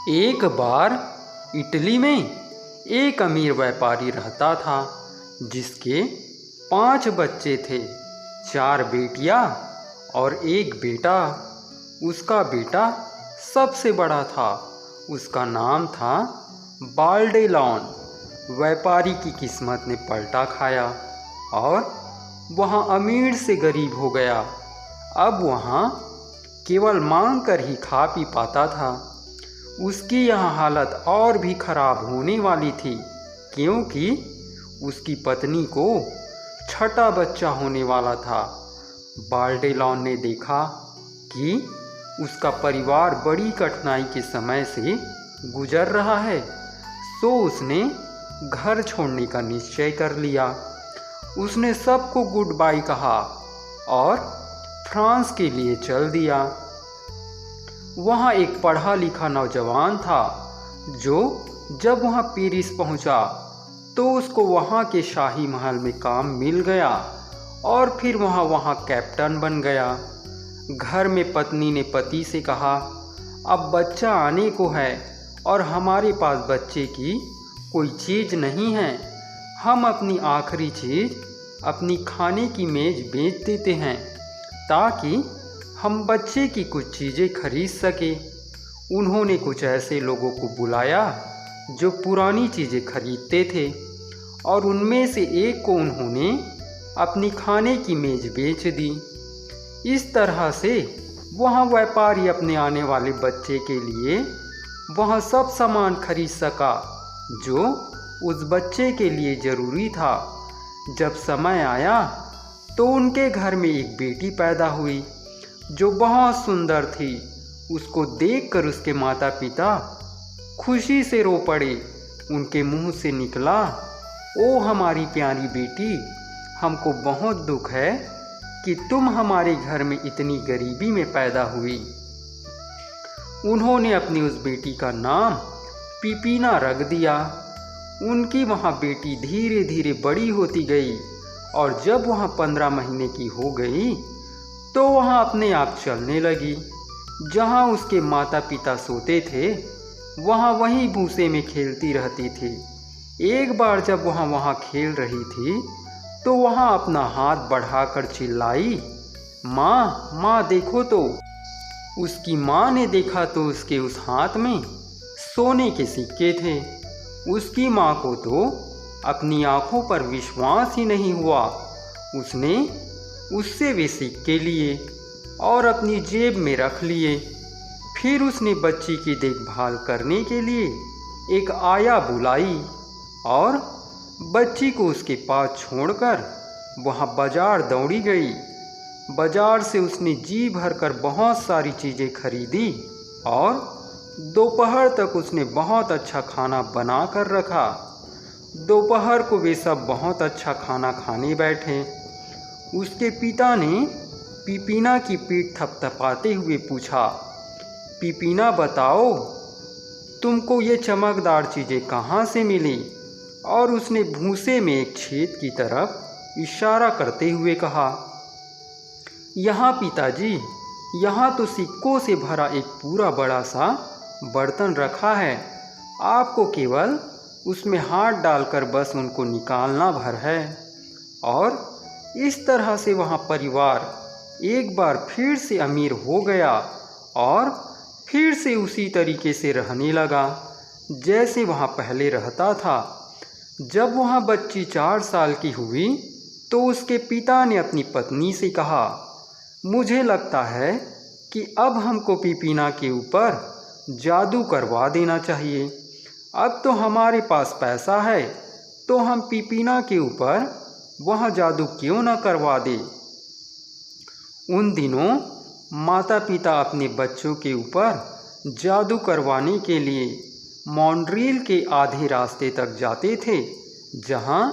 एक बार इटली में एक अमीर व्यापारी रहता था जिसके 5 बच्चे थे, 4 बेटियां और एक बेटा। उसका बेटा सबसे बड़ा था। उसका नाम था बाल्डेलॉन। व्यापारी की किस्मत ने पलटा खाया और वहाँ अमीर से गरीब हो गया। अब वहाँ केवल मांग कर ही खा पी पाता था। उसकी यह हालत और भी खराब होने वाली थी क्योंकि उसकी पत्नी को 6ठा बच्चा होने वाला था। बाल्डेलॉन ने देखा कि उसका परिवार बड़ी कठिनाई के समय से गुजर रहा है, तो उसने घर छोड़ने का निश्चय कर लिया। उसने सबको गुड बाय कहा और फ्रांस के लिए चल दिया। वहाँ एक पढ़ा लिखा नौजवान था जो जब वहाँ पेरिस पहुँचा तो उसको वहाँ के शाही महल में काम मिल गया और फिर वहाँ कैप्टन बन गया। घर में पत्नी ने पति से कहा, अब बच्चा आने को है और हमारे पास बच्चे की कोई चीज़ नहीं है। हम अपनी आखिरी चीज़, अपनी खाने की मेज़ बेच देते हैं ताकि हम बच्चे की कुछ चीज़ें खरीद सके। उन्होंने कुछ ऐसे लोगों को बुलाया जो पुरानी चीज़ें खरीदते थे और उनमें से एक को उन्होंने अपनी खाने की मेज़ बेच दी। इस तरह से वहाँ व्यापारी अपने आने वाले बच्चे के लिए वहाँ सब सामान खरीद सका जो उस बच्चे के लिए ज़रूरी था। जब समय आया तो उनके घर में एक बेटी पैदा हुई जो बहुत सुंदर थी। उसको देखकर उसके माता पिता खुशी से रो पड़े। उनके मुंह से निकला, ओ हमारी प्यारी बेटी, हमको बहुत दुख है कि तुम हमारे घर में इतनी गरीबी में पैदा हुई। उन्होंने अपनी उस बेटी का नाम पीपीना रख दिया। उनकी वहाँ बेटी धीरे धीरे बड़ी होती गई और जब वहाँ 15 महीने की हो गई तो वहाँ अपने आप चलने लगी। जहाँ उसके माता पिता सोते थे वहाँ वहीं भूसे में खेलती रहती थी। एक बार जब वहाँ खेल रही थी तो वहाँ अपना हाथ बढ़ाकर चिल्लाई, माँ माँ देखो तो। उसकी माँ ने देखा तो उसके उस हाथ में सोने के सिक्के थे। उसकी माँ को तो अपनी आँखों पर विश्वास ही नहीं हुआ। उसने उससे वे सिक्के लिए और अपनी जेब में रख लिए। फिर उसने बच्ची की देखभाल करने के लिए एक आया बुलाई और बच्ची को उसके पास छोड़कर वहाँ बाजार दौड़ी गई। बाजार से उसने जी भरकर बहुत सारी चीज़ें खरीदी और दोपहर तक उसने बहुत अच्छा खाना बना कर रखा। दोपहर को वे सब बहुत अच्छा खाना खाने बैठे। उसके पिता ने पीपीना की पीठ थपथपाते हुए पूछा, पीपीना बताओ, तुमको ये चमकदार चीज़ें कहाँ से मिली? और उसने भूसे में एक छेद की तरफ इशारा करते हुए कहा, यहाँ पिताजी, यहाँ तो सिक्कों से भरा एक पूरा बड़ा सा बर्तन रखा है। आपको केवल उसमें हाथ डालकर बस उनको निकालना भर है। और इस तरह से वहाँ परिवार एक बार फिर से अमीर हो गया और फिर से उसी तरीके से रहने लगा जैसे वहाँ पहले रहता था। जब वहाँ बच्ची 4 साल की हुई तो उसके पिता ने अपनी पत्नी से कहा, मुझे लगता है कि अब हमको पीपीना के ऊपर जादू करवा देना चाहिए। अब तो हमारे पास पैसा है तो हम पीपीना के ऊपर वह जादू क्यों न करवा दे। उन दिनों माता पिता अपने बच्चों के ऊपर जादू करवाने के लिए मॉन्ट्रियल के आधे रास्ते तक जाते थे जहाँ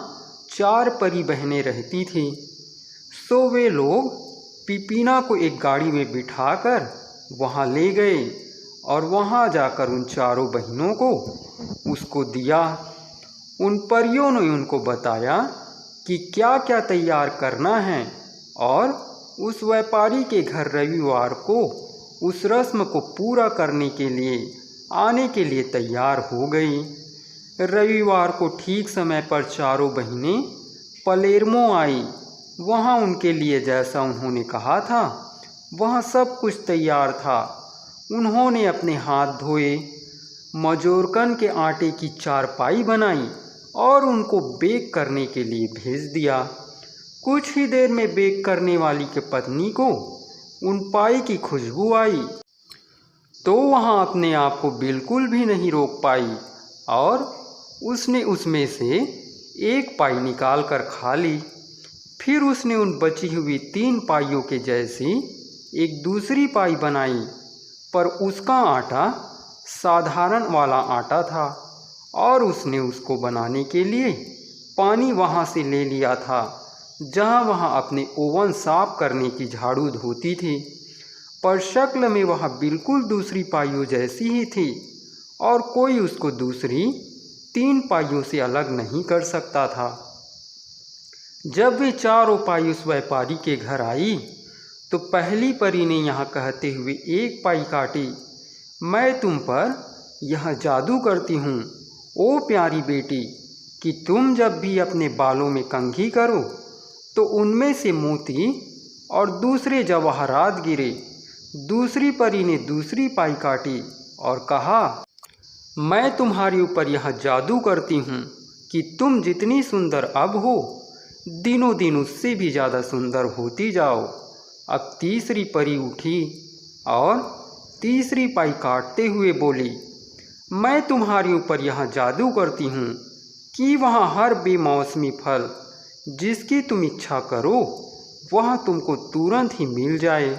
4 परी बहनें रहती थीं। सो वे लोग पीपीना को एक गाड़ी में बिठाकर वहाँ ले गए और वहाँ जाकर उन 4 बहनों को उसको दिया। उन परियों ने उनको बताया कि क्या क्या तैयार करना है और उस व्यापारी के घर रविवार को उस रस्म को पूरा करने के लिए आने के लिए तैयार हो गई। रविवार को ठीक समय पर चारों बहनें पलेर्मो आई। वहाँ उनके लिए जैसा उन्होंने कहा था वहाँ सब कुछ तैयार था। उन्होंने अपने हाथ धोए, मजोरकन के आटे की चारपाई बनाई और उनको बेक करने के लिए भेज दिया। कुछ ही देर में बेक करने वाली के पत्नी को उन पाई की खुशबू आई तो वहाँ अपने आप को बिल्कुल भी नहीं रोक पाई और उसने उसमें से एक पाई निकाल कर खा ली। फिर उसने उन बची हुई 3 पाइयों के जैसी एक दूसरी पाई बनाई, पर उसका आटा साधारण वाला आटा था और उसने उसको बनाने के लिए पानी वहाँ से ले लिया था जहाँ वहाँ अपने ओवन साफ करने की झाड़ू धोती थी, पर शक्ल में वह बिल्कुल दूसरी पाइयों जैसी ही थी और कोई उसको दूसरी 3 पाइयों से अलग नहीं कर सकता था। जब वे चारों पाई उस व्यापारी के घर आई तो पहली परी ने यहाँ कहते हुए एक पाई काटी, मैं तुम पर यह जादू करती हूँ ओ प्यारी बेटी कि तुम जब भी अपने बालों में कंघी करो तो उनमें से मोती और दूसरे जवाहरात गिरे। दूसरी परी ने दूसरी पाई काटी और कहा, मैं तुम्हारे ऊपर यह जादू करती हूँ कि तुम जितनी सुंदर अब हो दिनों दिन उससे भी ज़्यादा सुंदर होती जाओ। अब तीसरी परी उठी और तीसरी पाई काटते हुए बोली, मैं तुम्हारे ऊपर यह जादू करती हूँ कि वहाँ हर बेमौसमी फल जिसकी तुम इच्छा करो वह तुमको तुरंत ही मिल जाए।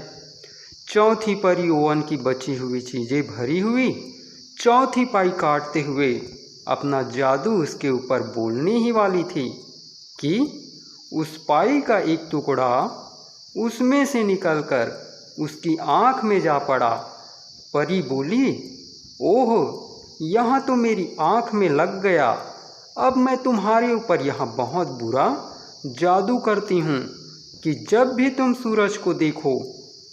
चौथी परी ओवन की बची हुई चीज़ें भरी हुई चौथी पाई काटते हुए अपना जादू उसके ऊपर बोलने ही वाली थी कि उस पाई का एक टुकड़ा उसमें से निकलकर उसकी आँख में जा पड़ा। परी बोली, ओह, यहाँ तो मेरी आँख में लग गया। अब मैं तुम्हारे ऊपर यहाँ बहुत बुरा जादू करती हूँ कि जब भी तुम सूरज को देखो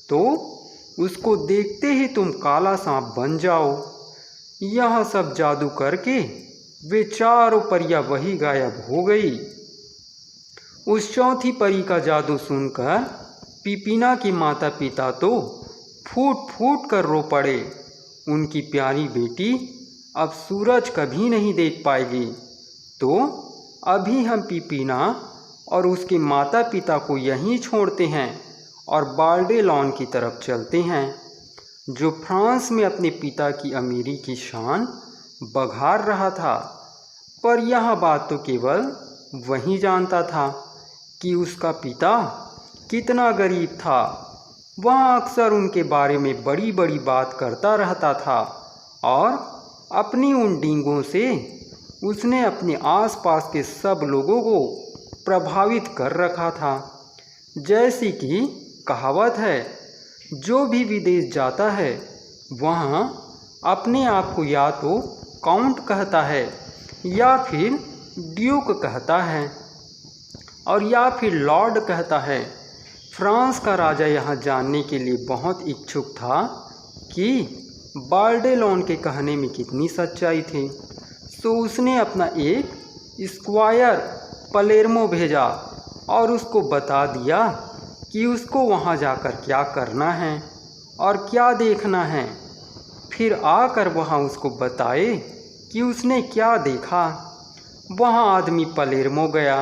तो उसको देखते ही तुम काला सांप बन जाओ। यह सब जादू करके वे चारों परियां वही गायब हो गई। उस चौथी परी का जादू सुनकर पिपीना के माता पिता तो फूट फूट कर रो पड़े। उनकी प्यारी बेटी अब सूरज कभी नहीं देख पाएगी। तो अभी हम पिपीना और उसके माता पिता को यहीं छोड़ते हैं और बाल्डेलॉन की तरफ चलते हैं, जो फ्रांस में अपने पिता की अमीरी की शान बघार रहा था। पर यह बात तो केवल वही जानता था कि उसका पिता कितना गरीब था। वह अक्सर उनके बारे में बड़ी बड़ी बात करता रहता था और अपनी उन डींगों से उसने अपने आसपास के सब लोगों को प्रभावित कर रखा था। जैसी कि कहावत है, जो भी विदेश जाता है वहाँ अपने आप को या तो काउंट कहता है या फिर ड्यूक कहता है और या फिर लॉर्ड कहता है। फ्रांस का राजा यहाँ जानने के लिए बहुत इच्छुक था कि बाल्डेलॉन के कहने में कितनी सच्चाई थी, तो उसने अपना एक स्क्वायर पलेर्मो भेजा और उसको बता दिया कि उसको वहाँ जाकर क्या करना है और क्या देखना है। फिर आकर वहाँ उसको बताए कि उसने क्या देखा। वहाँ आदमी पलेर्मो गया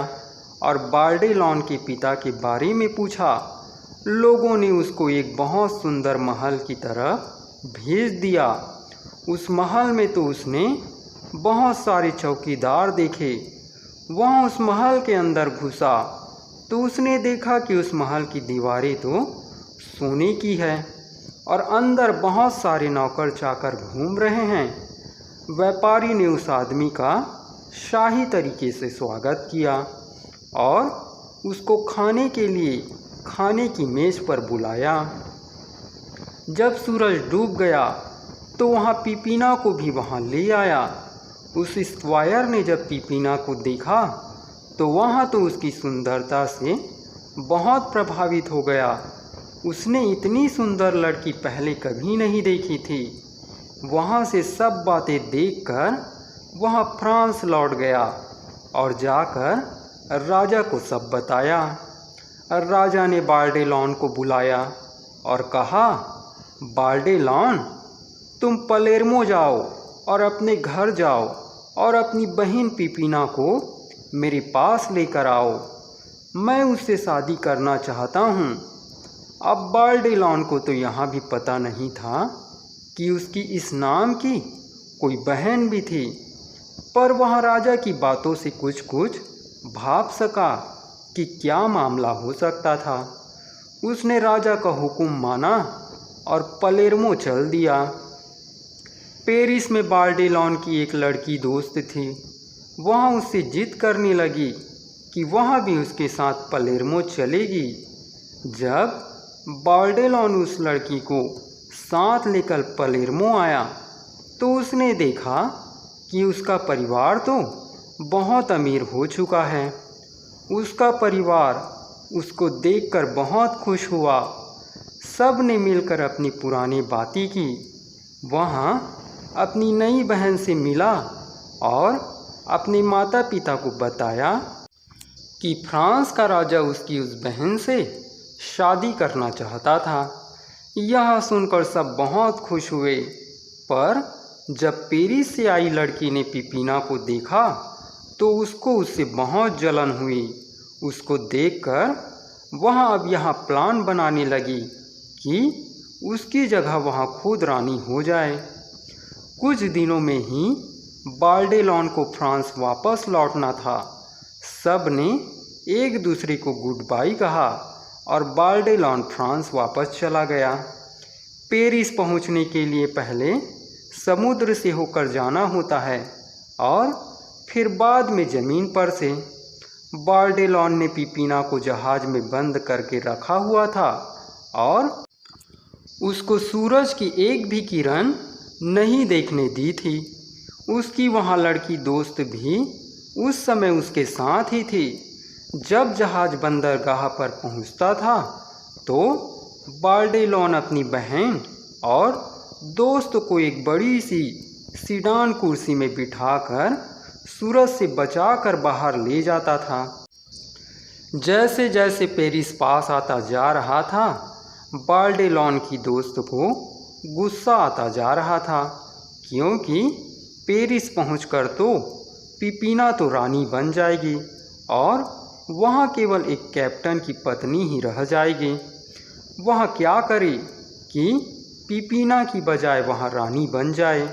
और बाल्डेलॉन के पिता के बारे में पूछा। लोगों ने उसको एक बहुत सुंदर महल की तरफ भेज दिया। उस महल में तो उसने बहुत सारे चौकीदार देखे। वहाँ उस महल के अंदर घुसा तो उसने देखा कि उस महल की दीवारें तो सोने की है और अंदर बहुत सारे नौकर चाकर घूम रहे हैं। व्यापारी ने उस आदमी का शाही तरीके से स्वागत किया और उसको खाने के लिए खाने की मेज़ पर बुलाया। जब सूरज डूब गया तो वहाँ पिपीना को भी वहाँ ले आया। उस स्क्वायर ने जब पिपीना को देखा तो वहाँ तो उसकी सुंदरता से बहुत प्रभावित हो गया। उसने इतनी सुंदर लड़की पहले कभी नहीं देखी थी। वहाँ से सब बातें देखकर वहाँ फ्रांस लौट गया और जाकर राजा को सब बताया। राजा ने बाल्डेलॉन को बुलाया और कहा, बाल्डेलॉन, तुम पलेर्मो जाओ और अपने घर जाओ और अपनी बहन पिपीना को मेरे पास लेकर आओ। मैं उससे शादी करना चाहता हूँ। अब बाल्डेलॉन को तो यहाँ भी पता नहीं था कि उसकी इस नाम की कोई बहन भी थी, पर वह राजा की बातों से कुछ कुछ भाप सका कि क्या मामला हो सकता था। उसने राजा का हुक्म माना और पलेर्मो चल दिया। पेरिस में बाल्डेलॉन की एक लड़की दोस्त थी। वह उससे जिद करने लगी कि वह भी उसके साथ पलेर्मो चलेगी। जब बाल्डेलॉन उस लड़की को साथ लेकर पलेर्मो आया तो उसने देखा कि उसका परिवार तो बहुत अमीर हो चुका है। उसका परिवार उसको देखकर बहुत खुश हुआ। सब ने मिलकर अपनी पुरानी बातें की। वहाँ अपनी नई बहन से मिला और अपने माता पिता को बताया कि फ्रांस का राजा उसकी उस बहन से शादी करना चाहता था। यह सुनकर सब बहुत खुश हुए, पर जब पेरिस से आई लड़की ने पिपीना को देखा तो उसको उससे बहुत जलन हुई। उसको देखकर वह अब यहाँ प्लान बनाने लगी कि उसकी जगह वहाँ खुद रानी हो जाए। कुछ दिनों में ही बाल्डेलॉन को फ्रांस वापस लौटना था। सब ने एक दूसरे को गुड बाय कहा और बाल्डेलॉन फ्रांस वापस चला गया। पेरिस पहुंचने के लिए पहले समुद्र से होकर जाना होता है और फिर बाद में ज़मीन पर से। बाल्डेलॉन ने पिपीना को जहाज में बंद करके रखा हुआ था और उसको सूरज की एक भी किरण नहीं देखने दी थी। उसकी वहाँ लड़की दोस्त भी उस समय उसके साथ ही थी। जब जहाज बंदरगाह पर पहुँचता था तो बाल्डेलॉन अपनी बहन और दोस्त को एक बड़ी सी सीडान कुर्सी में बिठाकर सूरज से बचाकर बाहर ले जाता था। जैसे जैसे पेरिस पास आता जा रहा था, बाल्डेलॉन की दोस्त को गुस्सा आता जा रहा था, क्योंकि पेरिस पहुंचकर तो पिपीना तो रानी बन जाएगी और वहाँ केवल एक कैप्टन की पत्नी ही रह जाएगी। वह क्या करे कि पिपीना की बजाय वहाँ रानी बन जाए।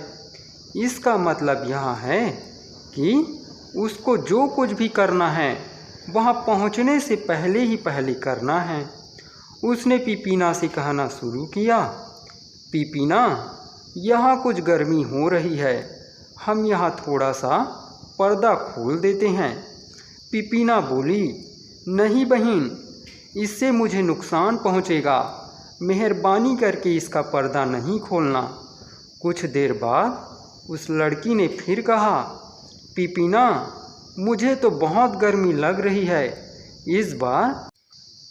इसका मतलब यह है कि उसको जो कुछ भी करना है वहाँ पहुँचने से पहले ही पहले करना है। उसने पिपीना से कहना शुरू किया, पिपीना, यहाँ कुछ गर्मी हो रही है, हम यहाँ थोड़ा सा पर्दा खोल देते हैं। पिपीना बोली, नहीं बहन, इससे मुझे नुकसान पहुँचेगा, मेहरबानी करके इसका पर्दा नहीं खोलना। कुछ देर बाद उस लड़की ने फिर कहा, पिपीना, मुझे तो बहुत गर्मी लग रही है। इस बार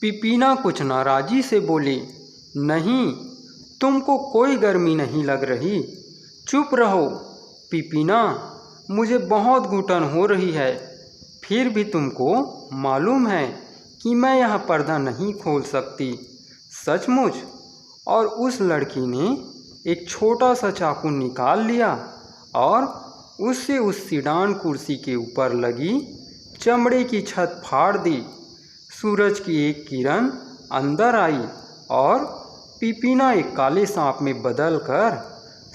पिपीना कुछ नाराज़ी से बोली, नहीं, तुमको कोई गर्मी नहीं लग रही, चुप रहो। पिपीना, मुझे बहुत घुटन हो रही है, फिर भी तुमको मालूम है कि मैं यह पर्दा नहीं खोल सकती, सचमुच। और उस लड़की ने एक छोटा सा चाकू निकाल लिया और उससे उस सीडान कुर्सी के ऊपर लगी चमड़े की छत फाड़ दी। सूरज की एक किरण अंदर आई और पिपीना एक काले सांप में बदलकर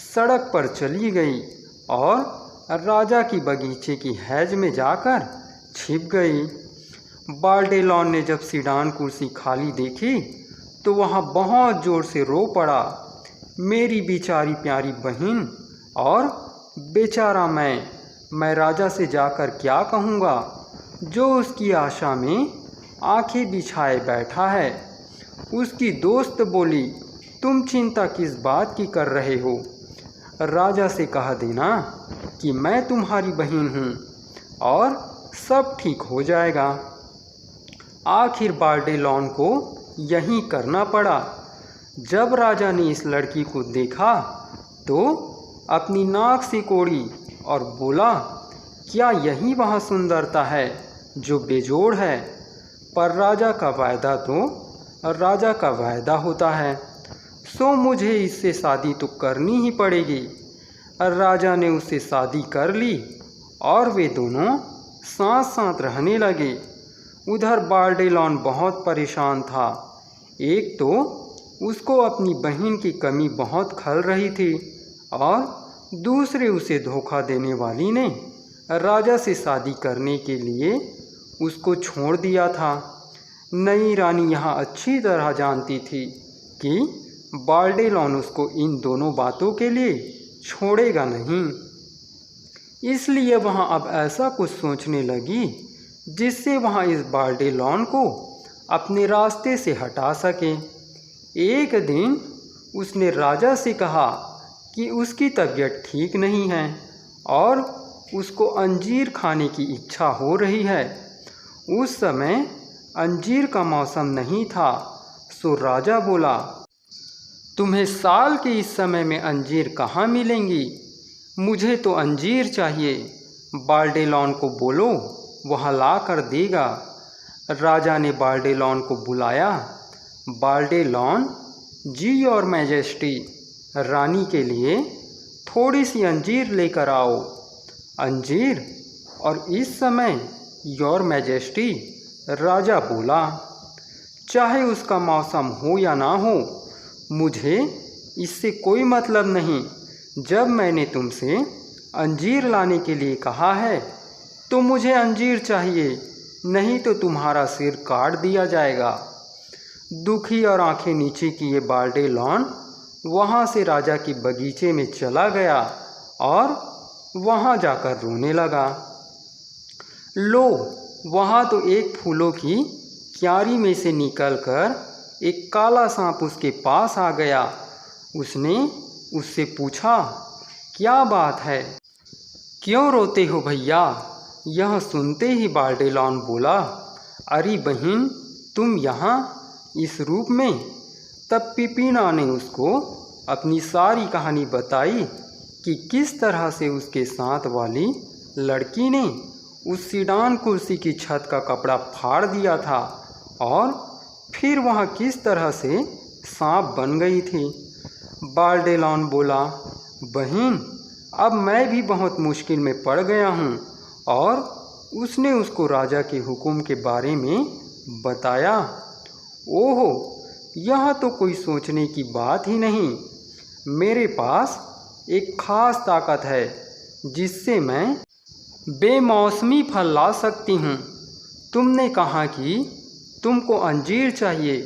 सड़क पर चली गई और राजा की बगीचे की हैज में जाकर छिप गई। बाल्डेलॉन ने जब सीडान कुर्सी खाली देखी तो वहाँ बहुत ज़ोर से रो पड़ा, मेरी बेचारी प्यारी बहन और बेचारा मैं राजा से जाकर क्या कहूँगा, जो उसकी आशा में आंखें बिछाए बैठा है। उसकी दोस्त बोली, तुम चिंता किस बात की कर रहे हो, राजा से कह देना कि मैं तुम्हारी बहन हूँ और सब ठीक हो जाएगा। आखिर बाल्डेलॉन को यही करना पड़ा। जब राजा ने इस लड़की को देखा तो अपनी नाक सिकोड़ी और बोला, क्या यही वह सुंदरता है जो बेजोड़ है? पर राजा का वायदा तो राजा का वायदा होता है, सो मुझे इससे शादी तो करनी ही पड़ेगी। राजा ने उससे शादी कर ली और वे दोनों साथ साथ रहने लगे। उधर बारडेलोन बहुत परेशान था। एक तो उसको अपनी बहन की कमी बहुत खल रही थी और दूसरे उसे धोखा देने वाली ने राजा से शादी करने के लिए उसको छोड़ दिया था। नई रानी यहाँ अच्छी तरह जानती थी कि बारडेलोन उसको इन दोनों बातों के लिए छोड़ेगा नहीं, इसलिए वहाँ अब ऐसा कुछ सोचने लगी जिससे वहाँ इस बारडेलोन को अपने रास्ते से हटा सके। एक दिन उसने राजा से कहा कि उसकी तबीयत ठीक नहीं है और उसको अंजीर खाने की इच्छा हो रही है। उस समय अंजीर का मौसम नहीं था, सो राजा बोला, तुम्हें साल के इस समय में अंजीर कहाँ मिलेंगी? मुझे तो अंजीर चाहिए। बारडेलोन को बोलो, वह ला कर देगा। राजा ने बारडेलोन को बुलाया। बारडेलोन, जी योर मैजेस्टी, रानी के लिए थोड़ी सी अंजीर लेकर आओ। अंजीर? और इस समय योर मैजेस्टी, राजा बोला, चाहे उसका मौसम हो या ना हो, मुझे इससे कोई मतलब नहीं। जब मैंने तुमसे अंजीर लाने के लिए कहा है तो मुझे अंजीर चाहिए, नहीं तो तुम्हारा सिर काट दिया जाएगा। दुखी और आंखें नीचे किए बारडेलोन वहाँ से राजा के बगीचे में चला गया और वहाँ जाकर रोने लगा। लो, वहाँ तो एक फूलों की क्यारी में से निकलकर एक काला सांप उसके पास आ गया। उसने उससे पूछा, क्या बात है, क्यों रोते हो भैया? यह सुनते ही बारडेलोन बोला, अरे बहन, तुम यहाँ इस रूप में? तब पिपीना ने उसको अपनी सारी कहानी बताई कि किस तरह से उसके साथ वाली लड़की ने उस सीडान कुर्सी की छत का कपड़ा फाड़ दिया था और फिर वह किस तरह से सांप बन गई थी। बारडेलोन बोला, बहन, अब मैं भी बहुत मुश्किल में पड़ गया हूँ। और उसने उसको राजा के हुक्म के बारे में बताया। ओहो, यह तो कोई सोचने की बात ही नहीं। मेरे पास एक ख़ास ताकत है जिससे मैं बेमौसमी फल ला सकती हूँ। तुमने कहा कि तुमको अंजीर चाहिए,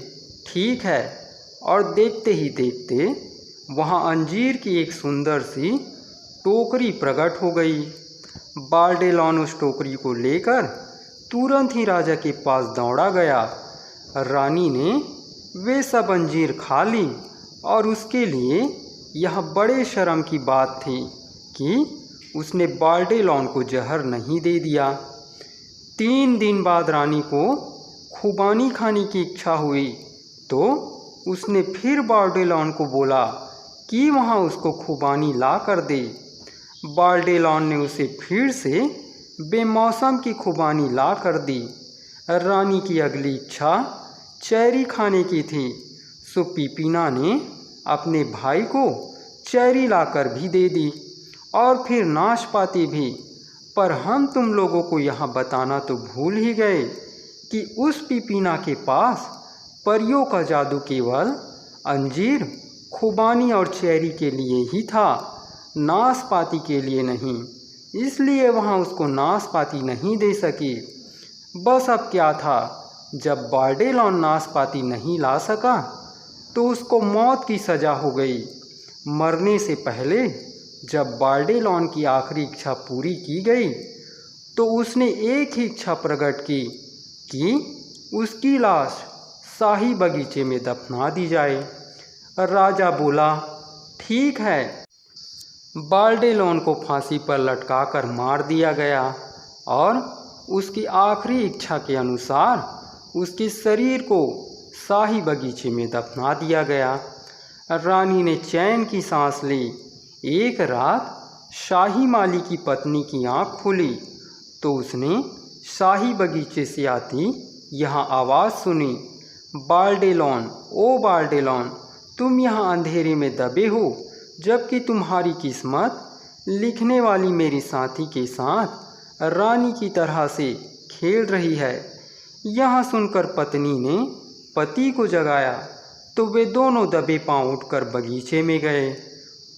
ठीक है। और देखते ही देखते वहाँ अंजीर की एक सुंदर सी टोकरी प्रकट हो गई। बारडेलोन उस टोकरी को लेकर तुरंत ही राजा के पास दौड़ा गया। रानी ने वे सब अंजीर खा ली और उसके लिए यह बड़े शर्म की बात थी कि उसने बारडेलोन को जहर नहीं दे दिया। 3 दिन बाद रानी को खुबानी खाने की इच्छा हुई तो उसने फिर बारडेलोन को बोला कि वहाँ उसको खुबानी ला कर दे। बारडेलोन ने उसे फिर से बेमौसम की खुबानी ला कर दी। रानी की अगली इच्छा चेरी खाने की थी, सो पिपीना ने अपने भाई को चेरी लाकर भी दे दी और फिर नाशपाती भी। पर हम तुम लोगों को यहाँ बताना तो भूल ही गए कि उस पिपीना के पास परियों का जादू केवल अंजीर, खुबानी और चेरी के लिए ही था, नाशपाती के लिए नहीं। इसलिए वहाँ उसको नाशपाती नहीं दे सकी। बस अब क्या था, जब बारडेलोन नाशपाती नहीं ला सका तो उसको मौत की सज़ा हो गई। मरने से पहले जब बारडेलोन की आखिरी इच्छा पूरी की गई तो उसने एक ही इच्छा प्रकट की कि उसकी लाश शाही बगीचे में दफना दी जाए। राजा बोला, ठीक है। बारडेलोन को फांसी पर लटकाकर मार दिया गया और उसकी आखिरी इच्छा के अनुसार उसके शरीर को शाही बगीचे में दफना दिया गया। रानी ने चैन की सांस ली। एक रात शाही माली की पत्नी की आँख खुली तो उसने शाही बगीचे से आती यहाँ आवाज़ सुनी, बाल्डेलोन, ओ बाल्डेलोन, तुम यहाँ अंधेरे में दबे हो, जबकि तुम्हारी किस्मत लिखने वाली मेरी साथी के साथ रानी की तरह से खेल रही है। यहाँ सुनकर पत्नी ने पति को जगाया तो वे दोनों दबे पांव उठकर बगीचे में गए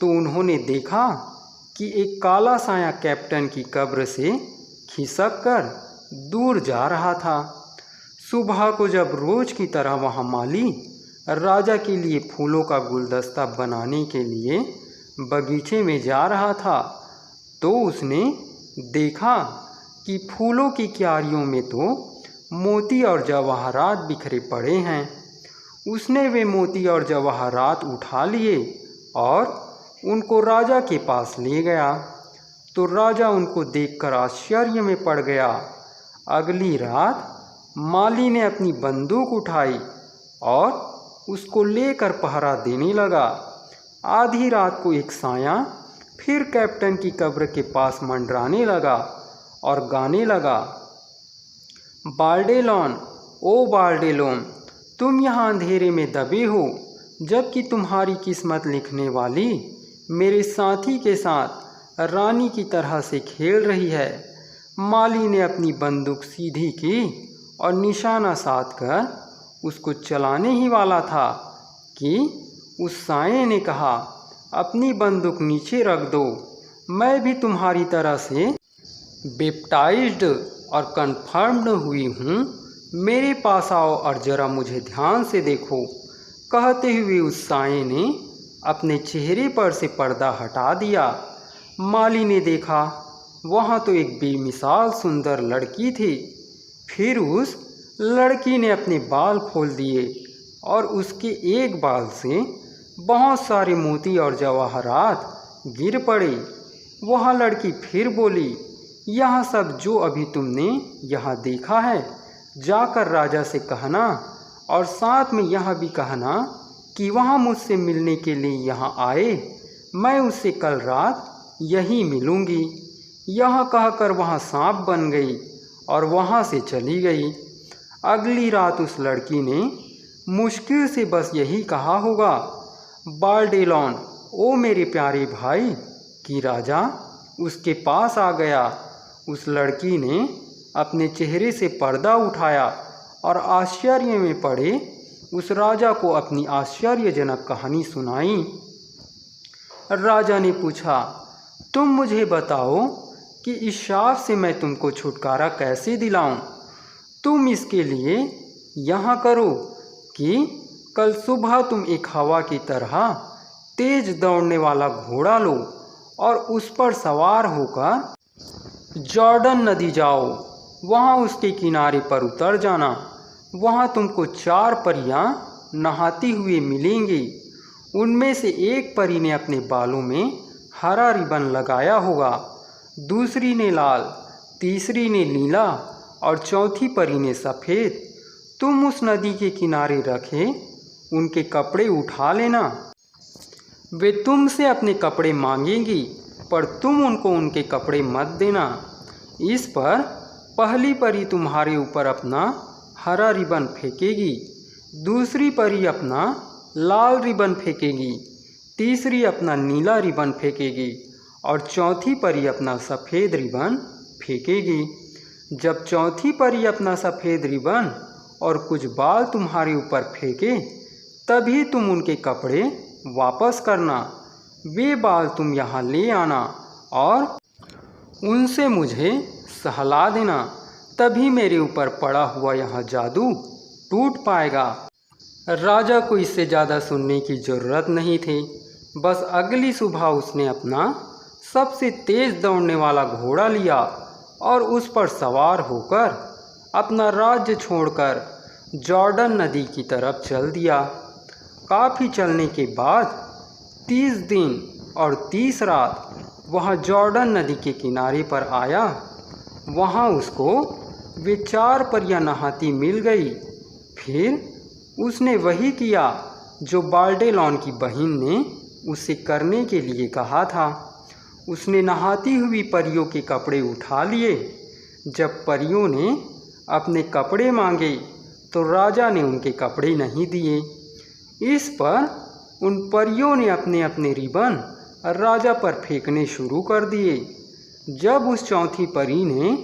तो उन्होंने देखा कि एक काला साया कैप्टन की कब्र से खिसक कर दूर जा रहा था। सुबह को जब रोज की तरह वहाँ माली राजा के लिए फूलों का गुलदस्ता बनाने के लिए बगीचे में जा रहा था तो उसने देखा कि फूलों की क्यारियों में तो मोती और जवाहरात बिखरे पड़े हैं। उसने वे मोती और जवाहरात उठा लिए और उनको राजा के पास ले गया तो राजा उनको देखकर आश्चर्य में पड़ गया। अगली रात माली ने अपनी बंदूक उठाई और उसको लेकर पहरा देने लगा। आधी रात को एक साया फिर कैप्टन की कब्र के पास मंडराने लगा और गाने लगा, बाल्डेलोन, ओ बाल्डेलोन, तुम यहाँ अंधेरे में दबे हो, जबकि तुम्हारी किस्मत लिखने वाली मेरे साथी के साथ रानी की तरह से खेल रही है। माली ने अपनी बंदूक सीधी की और निशाना साध कर उसको चलाने ही वाला था कि उस साये ने कहा, अपनी बंदूक नीचे रख दो, मैं भी तुम्हारी तरह से बैप्टाइज्ड और कन्फर्म्ड हुई हूँ, मेरे पास आओ और ज़रा मुझे ध्यान से देखो। कहते हुए उस साये ने अपने चेहरे पर से पर्दा हटा दिया। माली ने देखा वहाँ तो एक बेमिसाल सुंदर लड़की थी। फिर उस लड़की ने अपने बाल खोल दिए और उसके एक बाल से बहुत सारे मोती और जवाहरात गिर पड़े। वह लड़की फिर बोली, यह सब जो अभी तुमने यहाँ देखा है जाकर राजा से कहना और साथ में यह भी कहना कि वह मुझसे मिलने के लिए यहाँ आए, मैं उससे कल रात यहीं मिलूँगी। यह कहकर वहाँ सांप बन गई और वहाँ से चली गई। अगली रात उस लड़की ने मुश्किल से बस यही कहा होगा, बाल्डेलोन, ओ मेरे प्यारे भाई, कि राजा उसके पास आ गया। उस लड़की ने अपने चेहरे से पर्दा उठाया और आश्चर्य में पड़े उस राजा को अपनी आश्चर्यजनक कहानी सुनाई। राजा ने पूछा, तुम मुझे बताओ कि इस शाप से मैं तुमको छुटकारा कैसे दिलाऊं? तुम इसके लिए यहाँ करो कि कल सुबह तुम एक हवा की तरह तेज दौड़ने वाला घोड़ा लो और उस पर सवार होकर जॉर्डन नदी जाओ। वहाँ उसके किनारे पर उतर जाना। वहाँ तुमको 4 परियां नहाती हुए मिलेंगी। उनमें से एक परी ने अपने बालों में हरा रिबन लगाया होगा, दूसरी ने लाल, तीसरी ने नीला और चौथी परी ने सफ़ेद। तुम उस नदी के किनारे रखे उनके कपड़े उठा लेना। वे तुमसे अपने कपड़े मांगेंगी पर तुम उनको उनके कपड़े मत देना। इस पर पहली परी तुम्हारे ऊपर अपना हरा रिबन फेंकेगी, दूसरी परी अपना लाल रिबन फेंकेगी, तीसरी अपना नीला रिबन फेंकेगी और चौथी परी अपना सफ़ेद रिबन फेंकेगी। जब चौथी परी अपना सफ़ेद रिबन और कुछ बाल तुम्हारे ऊपर फेंके तभी तुम उनके कपड़े वापस करना। वे बाल तुम यहाँ ले आना और उनसे मुझे सहला देना, तभी मेरे ऊपर पड़ा हुआ यह जादू टूट पाएगा। राजा को इससे ज़्यादा सुनने की ज़रूरत नहीं थी। बस अगली सुबह उसने अपना सबसे तेज़ दौड़ने वाला घोड़ा लिया और उस पर सवार होकर अपना राज्य छोड़कर जॉर्डन नदी की तरफ चल दिया। काफ़ी चलने के बाद 30 दिन और 30 रात वह जॉर्डन नदी के किनारे पर आया। वहाँ उसको वे 4 परियां नहाती मिल गई। फिर उसने वही किया जो बाल्डेलोन की बहन ने उसे करने के लिए कहा था। उसने नहाती हुई परियों के कपड़े उठा लिए। जब परियों ने अपने कपड़े मांगे तो राजा ने उनके कपड़े नहीं दिए। इस पर उन परियों ने अपने अपने रिबन राजा पर फेंकने शुरू कर दिए। जब उस चौथी परी ने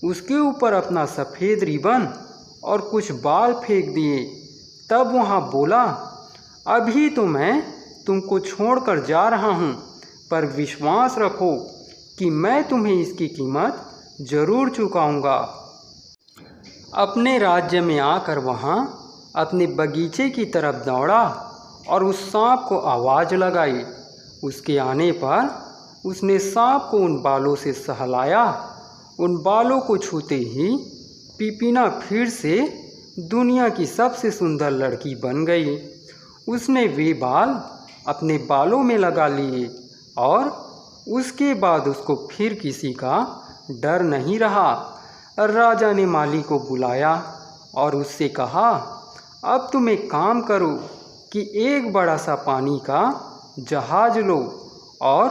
उसके ऊपर अपना सफ़ेद रिबन और कुछ बाल फेंक दिए, तब वहाँ बोला, अभी तो मैं तुमको छोड़कर जा रहा हूँ, पर विश्वास रखो कि मैं तुम्हें इसकी कीमत ज़रूर चुकाऊँगा। अपने राज्य में आकर वहाँ अपने बगीचे की तरफ दौड़ा और उस सांप को आवाज़ लगाई। उसके आने पर उसने सांप को उन बालों से सहलाया। उन बालों को छूते ही पिपीना फिर से दुनिया की सबसे सुंदर लड़की बन गई। उसने वे बाल अपने बालों में लगा लिए और उसके बाद उसको फिर किसी का डर नहीं रहा। राजा ने माली को बुलाया और उससे कहा, अब तुम एक काम करो कि एक बड़ा सा पानी का जहाज लो और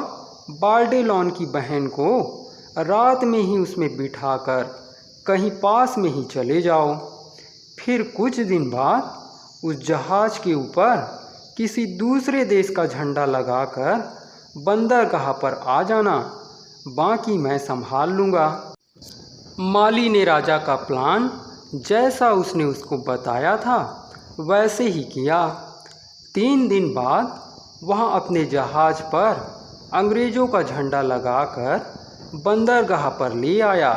बाल्डेलॉन की बहन को रात में ही उसमें बिठाकर कहीं पास में ही चले जाओ। फिर कुछ दिन बाद उस जहाज के ऊपर किसी दूसरे देश का झंडा लगाकर बंदरगाह पर आ जाना, बाकी मैं संभाल लूँगा। माली ने राजा का प्लान जैसा उसने उसको बताया था वैसे ही किया। 3 दिन बाद वहाँ अपने जहाज पर अंग्रेज़ों का झंडा लगाकर बंदरगाह पर ले आया।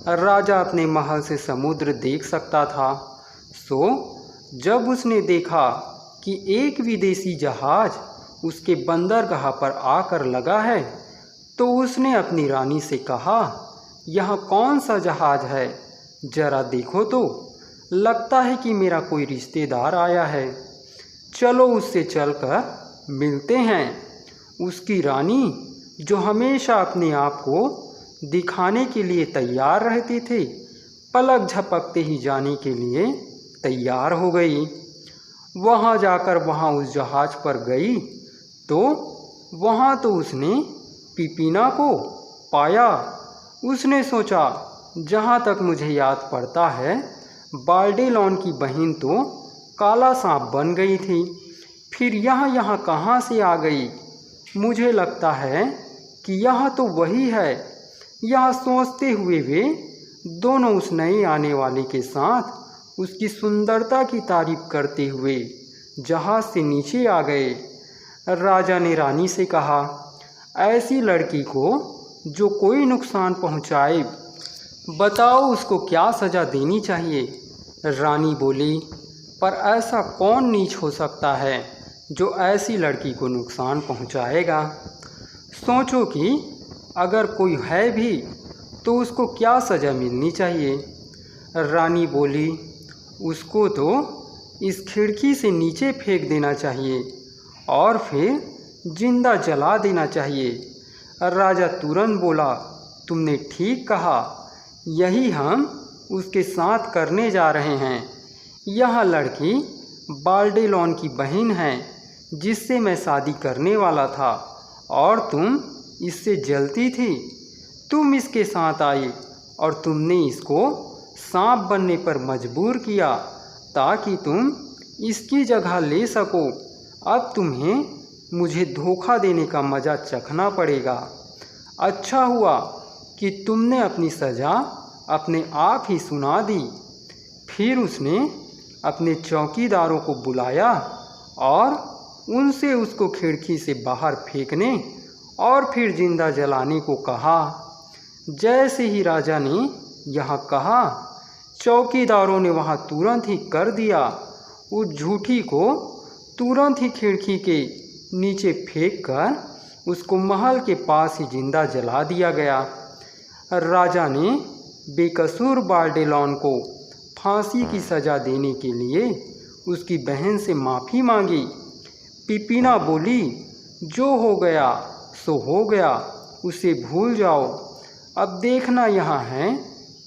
राजा अपने महल से समुद्र देख सकता था, सो जब उसने देखा कि एक विदेशी जहाज उसके बंदरगाह पर आकर लगा है, तो उसने अपनी रानी से कहा, यह कौन सा जहाज है, जरा देखो तो, लगता है कि मेरा कोई रिश्तेदार आया है, चलो उससे चलकर मिलते हैं। उसकी रानी, जो हमेशा अपने आप को दिखाने के लिए तैयार रहती थी, पलक झपकते ही जाने के लिए तैयार हो गई। वहाँ जाकर वहाँ उस जहाज पर गई तो वहाँ तो उसने पिपीना को पाया। उसने सोचा, जहाँ तक मुझे याद पड़ता है, बाल्डेलॉन की बहन तो काला सांप बन गई थी, फिर यहाँ कहाँ से आ गई? मुझे लगता है कि यह तो वही है। यह सोचते हुए वे दोनों उस नए आने वाले के साथ उसकी सुंदरता की तारीफ करते हुए जहाज से नीचे आ गए। राजा ने रानी से कहा, ऐसी लड़की को जो कोई नुकसान पहुंचाए, बताओ उसको क्या सज़ा देनी चाहिए। रानी बोली, पर ऐसा कौन नीच हो सकता है जो ऐसी लड़की को नुकसान पहुंचाएगा। सोचो कि अगर कोई है भी तो उसको क्या सज़ा मिलनी चाहिए। रानी बोली, उसको तो इस खिड़की से नीचे फेंक देना चाहिए और फिर जिंदा जला देना चाहिए। राजा तुरंत बोला, तुमने ठीक कहा, यही हम उसके साथ करने जा रहे हैं। यह लड़की बाल्डेलॉन की बहन है जिससे मैं शादी करने वाला था और तुम इससे जलती थी। तुम इसके साथ आई और तुमने इसको सांप बनने पर मजबूर किया ताकि तुम इसकी जगह ले सको। अब तुम्हें मुझे धोखा देने का मज़ा चखना पड़ेगा। अच्छा हुआ कि तुमने अपनी सज़ा अपने आप ही सुना दी। फिर उसने अपने चौकीदारों को बुलाया और उनसे उसको खिड़की से बाहर फेंकने और फिर जिंदा जलाने को कहा। जैसे ही राजा ने यह कहा, चौकीदारों ने वहाँ तुरंत ही कर दिया। उस झूठी को तुरंत ही खिड़की के नीचे फेंककर उसको महल के पास ही जिंदा जला दिया गया। राजा ने बेकसूर बाल्डेलॉन को फांसी की सज़ा देने के लिए उसकी बहन से माफ़ी मांगी। पिपीना बोली, जो हो गया सो हो गया, उसे भूल जाओ। अब देखना यहाँ है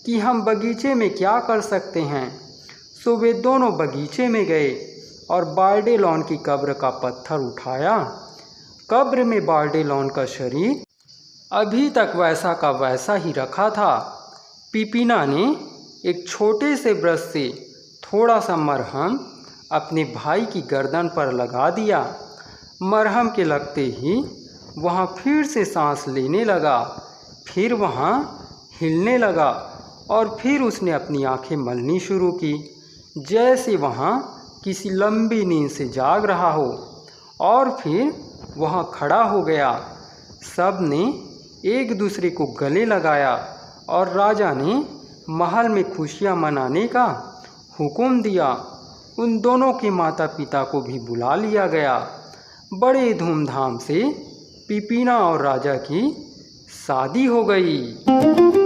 कि हम बगीचे में क्या कर सकते हैं। सो वे दोनों बगीचे में गए और बाल्डेलॉन की कब्र का पत्थर उठाया, कब्र में बारडेलोन का शरीर अभी तक वैसा का वैसा ही रखा था। पीपीना ने एक छोटे से ब्रश से थोड़ा सा मरहम अपने भाई की गर्दन पर लगा दिया। मरहम के लगते ही वहाँ फिर से सांस लेने लगा, फिर वहाँ हिलने लगा और फिर उसने अपनी आंखें मलनी शुरू की, जैसे वहाँ किसी लंबी नींद से जाग रहा हो। और फिर वहाँ खड़ा हो गया। सब ने एक दूसरे को गले लगाया और राजा ने महल में खुशियाँ मनाने का हुक्म दिया। उन दोनों के माता पिता को भी बुला लिया गया। बड़े धूमधाम से पीपीना और राजा की शादी हो गई।